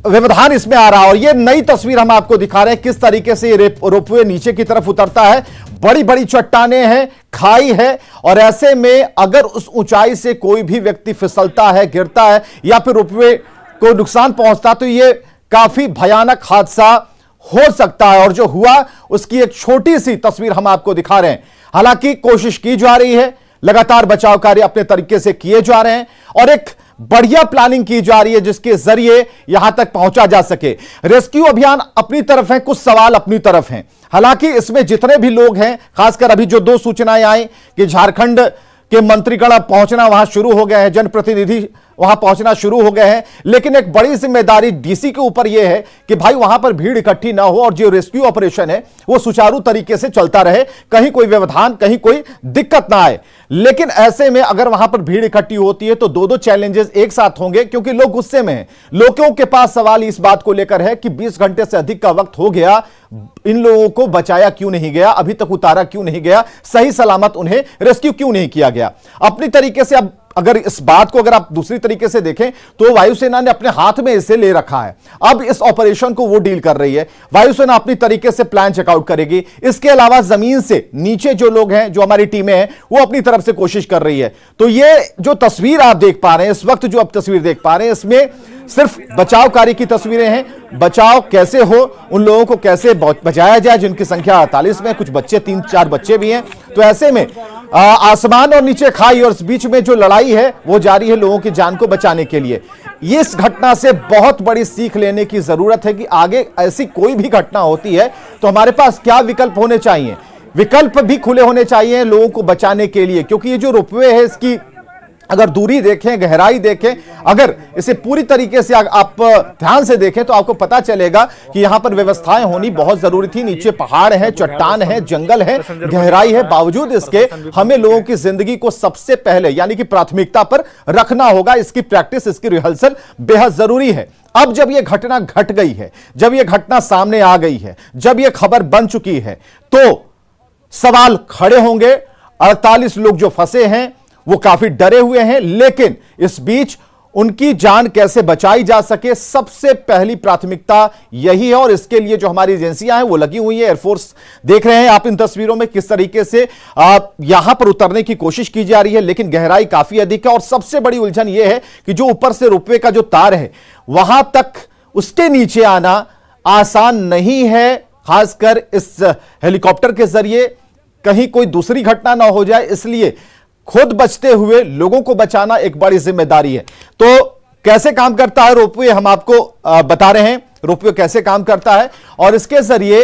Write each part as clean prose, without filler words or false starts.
व्यवधान इसमें आ रहा है। और ये नई तस्वीर हम आपको दिखा रहे हैं किस तरीके से ये रोपवे नीचे की तरफ उतरता है। बड़ी बड़ी चट्टानें हैं, खाई है, और ऐसे में अगर उस ऊंचाई से कोई भी व्यक्ति फिसलता है, गिरता है या फिर रोपवे को नुकसान पहुंचता तो ये काफी भयानक हादसा हो सकता है। और जो हुआ उसकी एक छोटी सी तस्वीर हम आपको दिखा रहे हैं। हालांकि कोशिश की जा रही है, लगातार बचाव कार्य अपने तरीके से किए जा रहे हैं और एक बढ़िया प्लानिंग की जा रही है जिसके जरिए यहां तक पहुंचा जा सके। रेस्क्यू अभियान अपनी तरफ है, कुछ सवाल अपनी तरफ हैं। हालांकि इसमें जितने भी लोग हैं, खासकर अभी जो 2 सूचनाएं आई कि झारखंड के मंत्रीगण पहुंचना वहां शुरू हो गए हैं, जनप्रतिनिधि वहां पहुंचना शुरू हो गए हैं, लेकिन एक बड़ी जिम्मेदारी डीसी के ऊपर यह है कि भाई वहां पर भीड़ इकट्ठी ना हो और जो रेस्क्यू ऑपरेशन है वो सुचारू तरीके से चलता रहे, कहीं कोई व्यवधान, कहीं कोई दिक्कत ना आए। लेकिन ऐसे में अगर वहां पर भीड़ इकट्ठी होती है तो 2-2 चैलेंजेस एक साथ होंगे, क्योंकि लोग गुस्से में हैं। लोगों के पास सवाल इस बात को लेकर है कि 20 घंटे से अधिक का वक्त हो गया, इन लोगों को बचाया क्यों नहीं गया, अभी तक उतारा क्यों नहीं गया, सही सलामत उन्हें रेस्क्यू क्यों नहीं किया गया। अपनी तरीके से अब अगर इस बात को अगर आप दूसरी तरीके से देखें तो वायुसेना ने अपने हाथ में इसे ले रखा है। अब इस ऑपरेशन को वो डील कर रही है, वायुसेना अपनी तरीके से प्लान चेकआउट करेगी। इसके अलावा जमीन से नीचे जो लोग हैं, जो हमारी टीमें हैं, वो अपनी तरफ से कोशिश कर रही है। तो ये जो तस्वीर आप देख पा रहे हैं, इस वक्त जो आप तस्वीर देख पा रहे हैं, इसमें सिर्फ बचाव कार्य की तस्वीरें हैं। बचाव कैसे हो, उन लोगों को कैसे बचाया जाए जिनकी संख्या 48 में, कुछ बच्चे 3-4 बच्चे भी हैं। तो ऐसे में आसमान और नीचे खाई और इस बीच में जो लड़ाई है वो जारी है लोगों की जान को बचाने के लिए। इस घटना से बहुत बड़ी सीख लेने की जरूरत है कि आगे ऐसी कोई भी घटना होती है तो हमारे पास क्या विकल्प होने चाहिए। विकल्प भी खुले होने चाहिए लोगों को बचाने के लिए, क्योंकि ये जो रोपवे है इसकी अगर दूरी देखें, गहराई देखें, अगर इसे पूरी तरीके से आप ध्यान से देखें तो आपको पता चलेगा कि यहां पर व्यवस्थाएं होनी बहुत जरूरी थी। नीचे पहाड़ है, चट्टान है, जंगल है, गहराई है, बावजूद इसके हमें लोगों की जिंदगी को सबसे पहले यानी कि प्राथमिकता पर रखना होगा। इसकी प्रैक्टिस, इसकी रिहर्सल बेहद जरूरी है। अब जब यह घटना घट गई है, जब यह घटना सामने आ गई है, जब यह खबर बन चुकी है, तो सवाल खड़े होंगे। 48 लोग जो फंसे हैं वो काफी डरे हुए हैं, लेकिन इस बीच उनकी जान कैसे बचाई जा सके, सबसे पहली प्राथमिकता यही है। और इसके लिए जो हमारी एजेंसियां हैं वो लगी हुई है। एयरफोर्स देख रहे हैं आप इन तस्वीरों में किस तरीके से यहां पर उतरने की कोशिश की जा रही है, लेकिन गहराई काफी अधिक है। और सबसे बड़ी उलझन यह है कि जो ऊपर से रोपवे का जो तार है वहां तक उसके नीचे आना आसान नहीं है, खासकर इस हेलीकॉप्टर के जरिए कहीं कोई दूसरी घटना ना हो जाए, इसलिए खुद बचते हुए लोगों को बचाना एक बड़ी जिम्मेदारी है। तो कैसे काम करता है रोपवे हम आपको बता रहे हैं। रोपवे कैसे काम करता है और इसके जरिए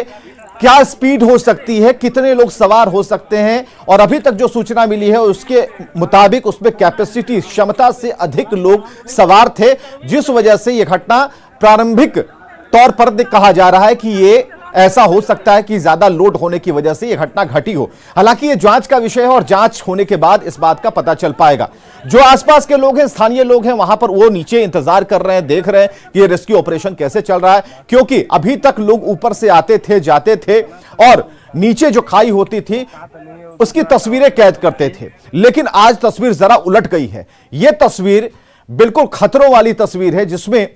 क्या स्पीड हो सकती है, कितने लोग सवार हो सकते हैं। और अभी तक जो सूचना मिली है उसके मुताबिक उसमें कैपेसिटी, क्षमता से अधिक लोग सवार थे, जिस वजह से यह घटना प्रारंभिक तौर पर कहा जा रहा है कि ये ऐसा हो सकता है कि ज्यादा लोड होने की वजह से यह घटना घटी हो। हालांकि यह जांच का विषय है और जांच होने के बाद इस बात का पता चल पाएगा। जो आसपास के लोग हैं, स्थानीय लोग हैं, वहां पर वो नीचे इंतजार कर रहे हैं, देख रहे हैं कि यह रेस्क्यू ऑपरेशन कैसे चल रहा है, क्योंकि अभी तक लोग ऊपर से आते थे, जाते थे और नीचे जो खाई होती थी उसकी तस्वीरें कैद करते थे। लेकिन आज तस्वीर जरा उलट गई है। यह तस्वीर बिल्कुल खतरों वाली तस्वीर है, जिसमें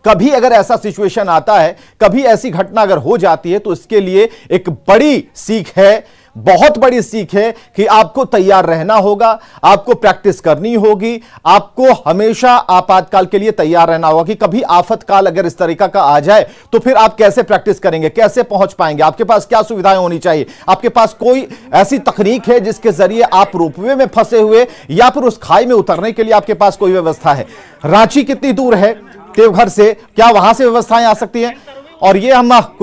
कभी अगर ऐसा सिचुएशन आता है, कभी ऐसी घटना अगर हो जाती है तो इसके लिए एक बड़ी सीख है, बहुत बड़ी सीख है कि आपको तैयार रहना होगा, आपको प्रैक्टिस करनी होगी, आपको हमेशा आपातकाल के लिए तैयार रहना होगा कि कभी आफत काल अगर इस तरीका का आ जाए तो फिर आप कैसे प्रैक्टिस करेंगे, कैसे पहुंच पाएंगे, आपके पास क्या सुविधाएं होनी चाहिए, आपके पास कोई ऐसी तकनीक है जिसके जरिए आप रोपवे में फंसे हुए या फिर उस खाई में उतरने के लिए आपके पास कोई व्यवस्था है। रांची कितनी दूर है देवघर से, क्या वहां से व्यवस्थाएं आ सकती हैं? और ये हम कुछ